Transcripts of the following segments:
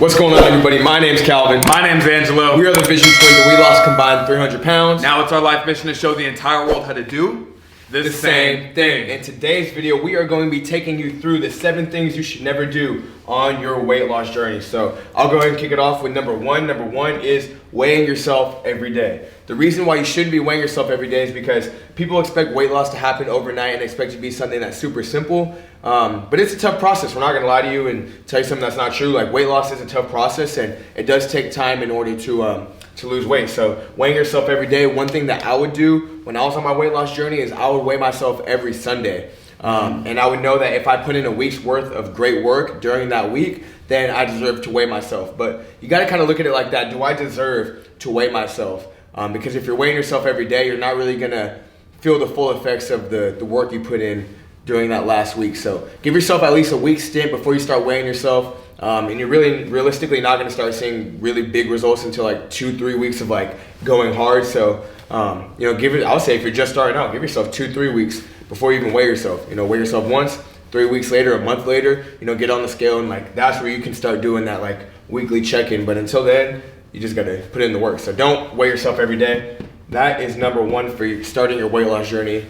What's going on, everybody? My name's Kalvin. My name's Angelo. We are the Vision Twins, and we lost combined 300 pounds. Now it's our life mission to show the entire world how to do the same thing. In today's video, we are going to be taking you through the 7 things you should never do on your weight loss journey. So I'll go ahead and kick it off with number one. Number one is weighing yourself every day. The reason why you shouldn't be weighing yourself every day is because people expect weight loss to happen overnight and expect it to be something that's super simple. But it's a tough process. We're not gonna lie to you and tell you something that's not true. Like, weight loss is a tough process, and it does take time in order to lose weight. So weighing yourself every day, one thing that I would do when I was on my weight loss journey is I would weigh myself every Sunday. And I would know that if I put in a week's worth of great work during that week, then I deserve to weigh myself. But you gotta kind of look at it like that. Do I deserve to weigh myself? Because if you're weighing yourself every day, you're not really gonna feel the full effects of the work you put in during that last week. So give yourself at least a week stint before you start weighing yourself. And you're really realistically not gonna start seeing really big results until like 2-3 weeks of like going hard. So I'll say if you're just starting out, give yourself 2-3 weeks before you even weigh yourself. Weigh yourself once, 3 weeks later, a month later, get on the scale, and like that's where you can start doing that like weekly check-in. But until then, you just gotta put in the work. So don't weigh yourself every day. That is number one for starting your weight loss journey.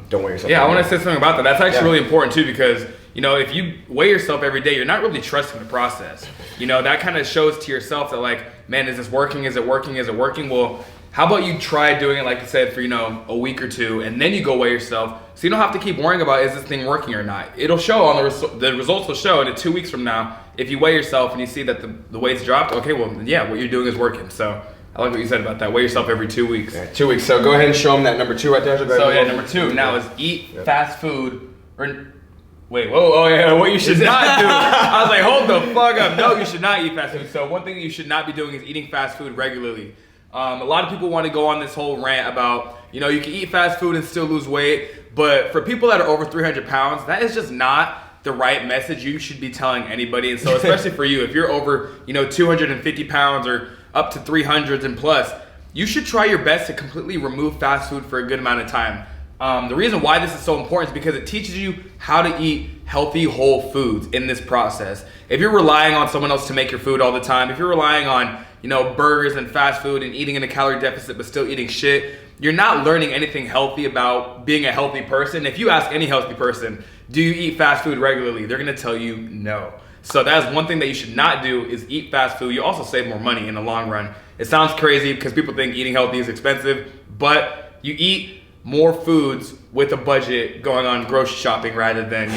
Don't weigh yourself. Yeah, I want to say something about that. That's actually really important too, because if you weigh yourself every day, you're not really trusting the process. That kind of shows to yourself that like, man, is this working? Is it working? Is it working? Well, how about you try doing it, like I said, for a week or two, and then you go weigh yourself, so you don't have to keep worrying about, is this thing working or not. It'll show on the results will show in 2 weeks from now. If you weigh yourself and you see that the weight's dropped, okay, well, yeah, what you're doing is working. So I like what you said about that. Weigh yourself every 2 weeks. Yeah, 2 weeks. So go ahead and show them that number 2 right there. Number 2 now is eat fast food or. Wait, whoa, oh yeah, what you should not do. I was like, hold the fuck up. No, you should not eat fast food. So one thing that you should not be doing is eating fast food regularly. A lot of people want to go on this whole rant about, you can eat fast food and still lose weight. But for people that are over 300 pounds, that is just not the right message you should be telling anybody. And so especially for you, if you're over, 250 pounds or up to 300s and plus, you should try your best to completely remove fast food for a good amount of time. The reason why this is so important is because it teaches you how to eat healthy, whole foods in this process. If you're relying on someone else to make your food all the time, if you're relying on, burgers and fast food and eating in a calorie deficit but still eating shit, you're not learning anything healthy about being a healthy person. If you ask any healthy person, do you eat fast food regularly? They're gonna tell you no. So that's one thing that you should not do, is eat fast food. You also save more money in the long run. It sounds crazy because people think eating healthy is expensive, but you eat more foods with a budget going on grocery shopping rather than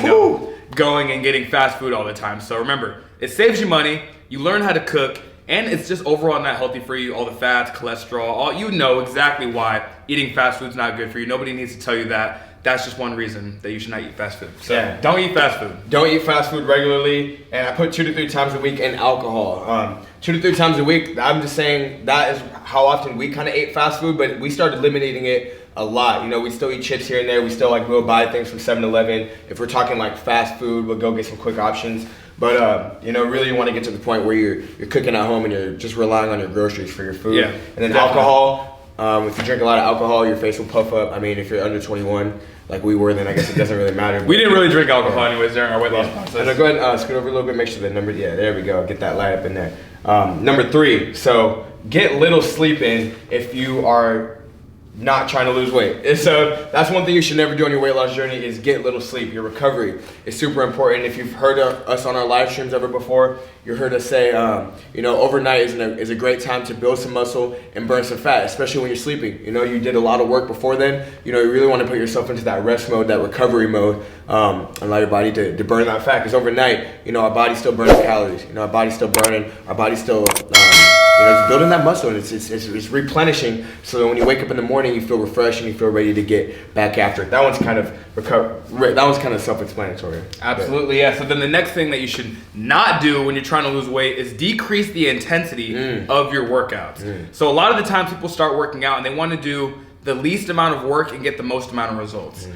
going and getting fast food all the time. So remember, it saves you money, you learn how to cook, and it's just overall not healthy for you. All the fats, cholesterol, you know exactly why eating fast food is not good for you. Nobody needs to tell you that. That's just one reason that you should not eat fast food. So yeah, don't eat fast food. Don't eat fast food regularly. And I put 2 to 3 times a week in alcohol. 2 to 3 times a week, I'm just saying that is how often we kind of ate fast food, but we started eliminating it a lot. We still eat chips here and there. We still go buy things from 7-Eleven. If we're talking like fast food, we'll go get some quick options. But really you want to get to the point where you're cooking at home and you're just relying on your groceries for your food. Yeah, and then alcohol. If you drink a lot of alcohol, your face will puff up. I mean, if you're under 21, like we were, then I guess it doesn't really matter. We didn't really drink alcohol anyways during our weight loss process. And go ahead and scoot over a little bit, make sure the number, yeah, there we go. Get that light up in there. Number 3, so get little sleep in if you are not trying to lose weight. And so that's one thing you should never do on your weight loss journey, is get little sleep. Your recovery is super important. If you've heard of us on our live streams ever before, you heard us say, overnight is a great time to build some muscle and burn some fat, especially when you're sleeping. You did a lot of work before then. You really want to put yourself into that rest mode, that recovery mode, and allow your body to burn that fat. Because overnight, our body still burns calories. Our body's still burning. Our body's still it's building that muscle, and it's replenishing, so that when you wake up in the morning, you feel refreshed and you feel ready to get back after it. That one's kind of self-explanatory. Absolutely, yeah. So then the next thing that you should not do when you're trying to lose weight is decrease the intensity of your workouts. So a lot of the times people start working out and they want to do the least amount of work and get the most amount of results.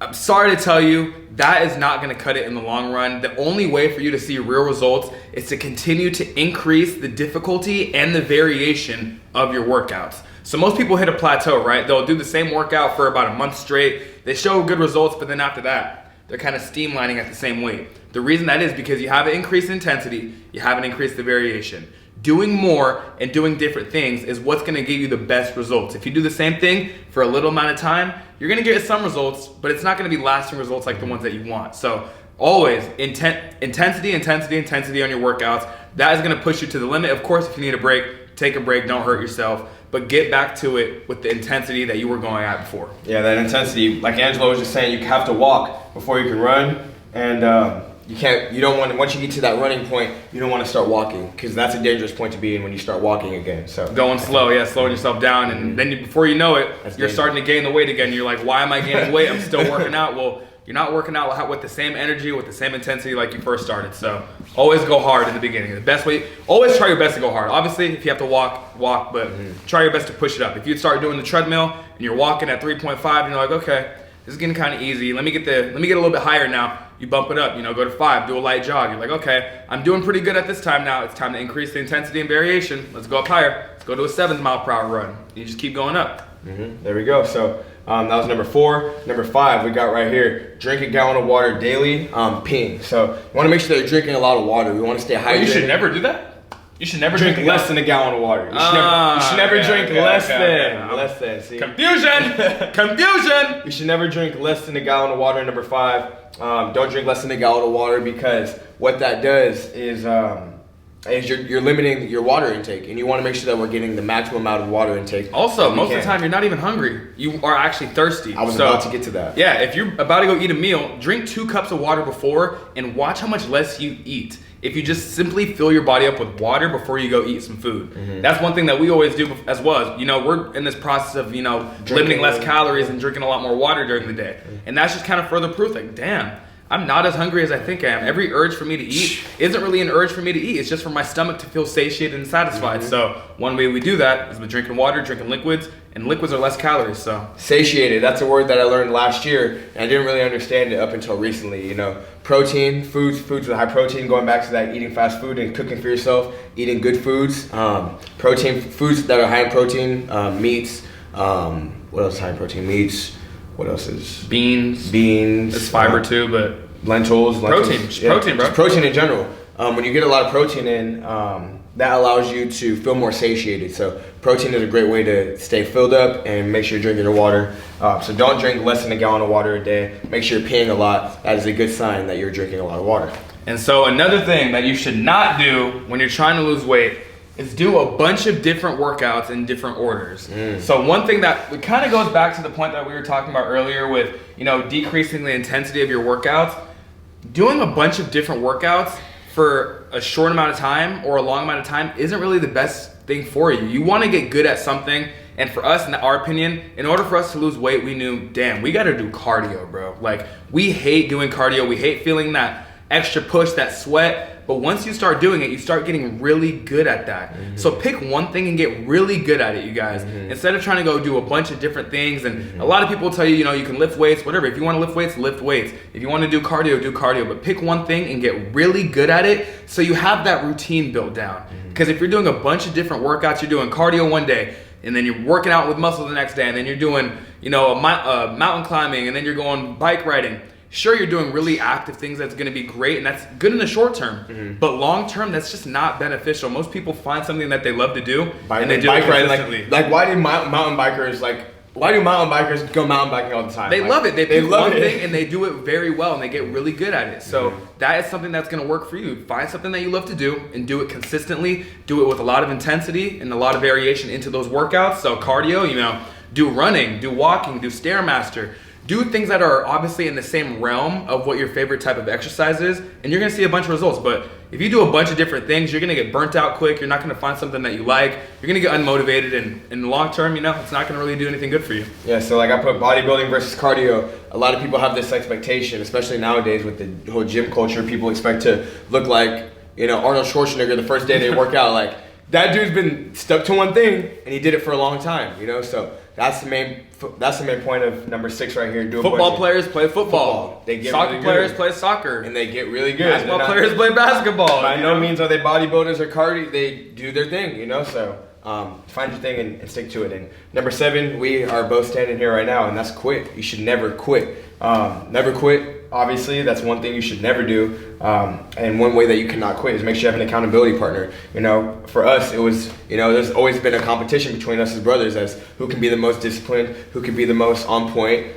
I'm sorry to tell you, that is not going to cut it in the long run. The only way for you to see real results is to continue to increase the difficulty and the variation of your workouts. So most people hit a plateau, right? They'll do the same workout for about a month straight. They show good results, but then after that, they're kind of streamlining at the same weight. The reason that is because you have an increased intensity, you haven't increased the variation. Doing more and doing different things is what's going to give you the best results. If you do the same thing for a little amount of time, you're going to get some results, but it's not going to be lasting results like the ones that you want. So always intensity on your workouts. That is going to push you to the limit. Of course, if you need a break, take a break, don't hurt yourself, but get back to it with the intensity that you were going at before. Yeah, that intensity, like Angelo was just saying, you have to walk before you can run, and once you get to that running point, you don't want to start walking, because that's a dangerous point to be in when you start walking again. So going slow, slowing yourself down, and then before you know it, you're starting to gain the weight again. You're like, why am I gaining weight? I'm still working out. Well, you're not working out with the same energy, with the same intensity like you first started. So always go hard in the beginning. The best way, always try your best to go hard. Obviously, if you have to walk, but try your best to push it up. If you start doing the treadmill and you're walking at 3.5, and you're like, okay, this is getting kind of easy. Let me get a little bit higher now. You bump it up, go to 5, do a light jog. You're like, okay, I'm doing pretty good at this time now. It's time to increase the intensity and variation. Let's go up higher. Let's go to a 7-mile-per-hour run. You just keep going up. There we go. So that was number 4. Number 5 we got right here. Drink a gallon of water daily. Peeing. So you want to make sure that you're drinking a lot of water. We want to stay hydrated. You should never do that. You should never drink less than a gallon of water. You should never drink less than. See? Confusion. You should never drink less than a gallon of water. Number 5, don't drink less than a gallon of water, because what that does is you're limiting your water intake, and you want to make sure that we're getting the maximum amount of water intake. Also, most of the time you're not even hungry. You are actually thirsty. I was about to get to that. Yeah, if you're about to go eat a meal, drink 2 cups of water before and watch how much less you eat. If you just simply fill your body up with water before you go eat some food. That's one thing that we always do as well. We're in this process of, limiting less calories and drinking a lot more water during the day. And that's just kind of further proof, like, damn, I'm not as hungry as I think I am. Every urge for me to eat isn't really an urge for me to eat. It's just for my stomach to feel satiated and satisfied. So one way we do that is with drinking water, drinking liquids, and liquids are less calories. So satiated, that's a word that I learned last year, and I didn't really understand it up until recently. Protein, foods with high protein, going back to that eating fast food and cooking for yourself, eating good foods, protein foods that are high in protein, meats, what else is high in protein? Meats. What else is beans? It's fiber too, but lentils. Protein, protein, bro. Just protein in general. When you get a lot of protein in, that allows you to feel more satiated. So protein is a great way to stay filled up and make sure you're drinking your water. So don't drink less than a gallon of water a day. Make sure you're peeing a lot. That is a good sign that you're drinking a lot of water. And so another thing that you should not do when you're trying to lose weight is do a bunch of different workouts in different orders. So one thing that kind of goes back to the point that we were talking about earlier with, decreasing the intensity of your workouts. Doing a bunch of different workouts for a short amount of time or a long amount of time isn't really the best thing for you. You want to get good at something. And for us, in our opinion, in order for us to lose weight, we knew, damn, we got to do cardio, bro. Like, we hate doing cardio. We hate feeling that extra push, that sweat. But once you start doing it, you start getting really good at that. So pick one thing and get really good at it, you guys. Instead of trying to go do a bunch of different things. And a lot of people will tell you, you can lift weights, whatever. If you want to lift weights, lift weights. If you want to do cardio. But pick one thing and get really good at it so you have that routine built down. Because if you're doing a bunch of different workouts, you're doing cardio one day, and then you're working out with muscles the next day, and then you're doing, mountain climbing, and then you're going bike riding. Sure, you're doing really active things, that's going to be great, and that's good in the short term. But long term, that's just not beneficial. Most people find something that they love to do, and they do it consistently. Like why do mountain bikers go mountain biking all the time? They love it. They pick one thing and they do it very well, and they get really good at it. So that is something that's going to work for you. Find something that you love to do and do it consistently. Do it with a lot of intensity and a lot of variation into those workouts. So cardio, do running, do walking, do Stairmaster. Do things that are obviously in the same realm of what your favorite type of exercise is, and you're gonna see a bunch of results. But if you do a bunch of different things, you're gonna get burnt out quick. You're not gonna find something that you like. You're gonna get unmotivated, and in the long term, it's not gonna really do anything good for you. Yeah, so like I put bodybuilding versus cardio. A lot of people have this expectation, especially nowadays with the whole gym culture. People expect to look like, Arnold Schwarzenegger the first day they work out. Like, that dude's been stuck to one thing, and he did it for a long time, So that's the main point of number 6 right here. Football players play football. They get soccer really players good. Play soccer. And they get really good. Basketball players play basketball. By no means are they bodybuilders or cardio. They do their thing, So find your thing and stick to it. And number 7, we are both standing here right now, and that's quit. You should never quit. Never quit. obviously, that's one thing you should never do. And one way that you cannot quit is make sure you have an accountability partner. You know, for us, it was, you know, there's always been a competition between us as brothers as who can be the most disciplined, who can be the most on point,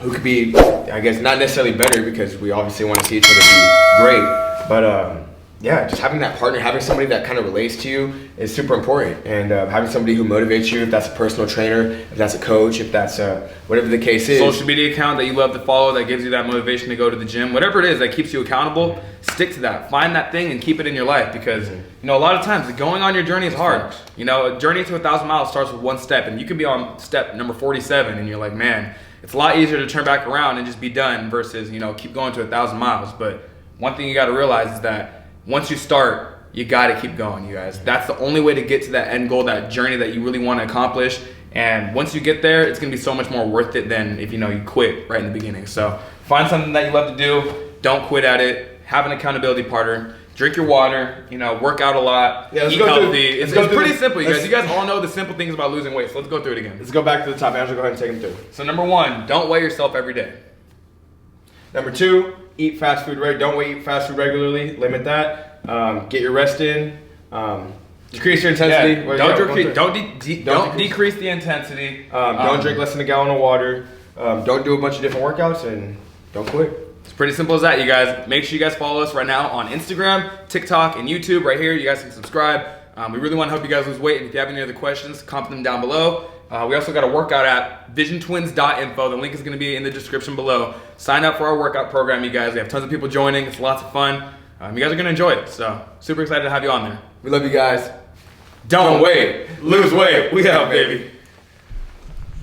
who could be, I guess, not necessarily better because we obviously want to see each other be great, but yeah, just having that partner, having somebody that kind of relates to you is super important. And having somebody who motivates you, if that's a personal trainer, if that's a coach, if that's whatever the case is. Social media account that you love to follow that gives you that motivation to go to the gym, whatever it is that keeps you accountable, stick to that. Find that thing and keep it in your life because, you know, a lot of times going on your journey is hard. You know, a journey to 1,000 miles starts with one step and you can be on step number 47 and you're like, man, it's a lot easier to turn back around and just be done versus, you know, keep going to 1,000 miles. But one thing you got to realize is that once you start, you got to keep going, you guys. That's the only way to get to that end goal, that journey that you really want to accomplish. And once you get there, it's going to be so much more worth it than if, you know, you quit right in the beginning. So find something that you love to do. Don't quit at it. Have an accountability partner. Drink your water. You know, work out a lot. Yeah, eat healthy. It's pretty simple, you guys. You guys all know the simple things about losing weight. So let's go through it again. Let's go back to the top. Angelo, go ahead and take them through. So number 1, don't weigh yourself every day. Number 2, eat fast food. Don't eat fast food regularly. Limit that. Get your rest in. Decrease your intensity. Yeah, don't decrease the intensity. Don't drink less than a gallon of water. Don't do a bunch of different workouts, and don't quit. It's pretty simple as that, you guys. Make sure you guys follow us right now on Instagram, TikTok, and YouTube. Right here, you guys can subscribe. We really want to help you guys lose weight. And if you have any other questions, comment them down below. We also got a workout app, visiontwins.info. The link is going to be in the description below. Sign up for our workout program, you guys. We have tons of people joining. It's lots of fun. You guys are going to enjoy it. So super excited to have you on there. We love you guys. Don't wait. Lose weight. We out, baby.